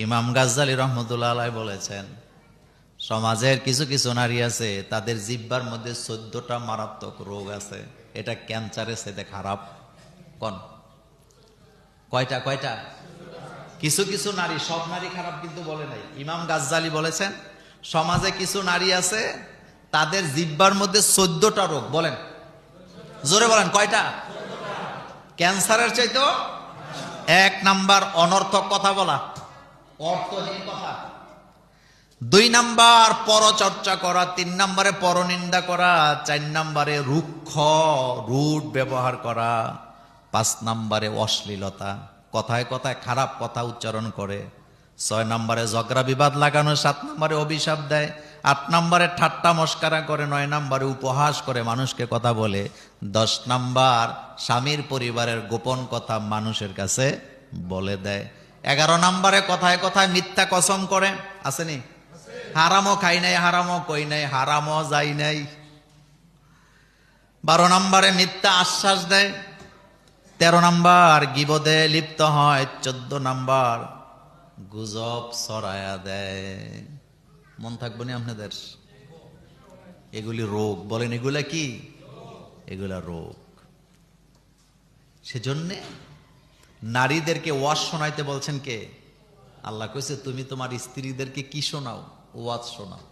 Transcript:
ইমাম গাজ্জালী রহমতুল্লাহ আলাইহি বলেছেন, সমাজের কিছু কিছু নারী আছে তাদের জিহ্বার মধ্যে 14টা মারাত্মক রোগ আছে, এটা ক্যান্সারের সাথে খারাপ। কোন কয়টা কয়টা? কিছু কিছু নারী, সব নারী খারাপ কিন্তু বলে নাই। ইমাম গাজ্জালী বলেছেন সমাজে কিছু নারী আছে তাদের জিহ্বার মধ্যে 14টা রোগ। বলেন, জোরে বলেন, কয়টা? ক্যান্সারের চাইতো 1 নাম্বার অনর্থক কথা বলা, অর্থহীন কথা। 2 নাম্বার পরচর্চা করা, 3 নাম্বারে পরনিন্দা করা, 4 নাম্বারে রুক্ষ রুট ব্যবহার করা, 5 নাম্বারে অশ্লীলতা, কথায় কথায় খারাপ কথা উচ্চারণ করে, 6 নাম্বারে ঝগড়া বিবাদ লাগানো, 7 নাম্বারে অভিশাপ দেয়, 8 নাম্বারে ঠাট্টা মস্কারা করে, 9 নাম্বারে উপহাস করে মানুষকে কথা বলে, 10 নাম্বার স্বামীর পরিবারের গোপন কথা মানুষের কাছে বলে দেয়, 11 নাম্বারে কথায় কথায় মিথ্যা কসম করে। আসেনি? হারামও খাই নাই, হারামও কই নাই, হারামও যাই নাই। 12 নাম্বারে মিথ্যা আশ্বাস দেয়, 13 নাম্বার গীবদে লিপ্ত হয়, 14 নাম্বার গুজব ছড়ায়া দেয়। মন থাকবো না আপনাদের? এগুলি রোগ। বলেন, এগুলা কি? এগুলা রোগ। সেজন্যে নারীদেরকে ওয়াজ শোনাইতে বলছেন কে? আল্লাহ কইছে তুমি তোমার স্ত্রীদেরকে কি শোনাও? ওয়াজ শোনাও।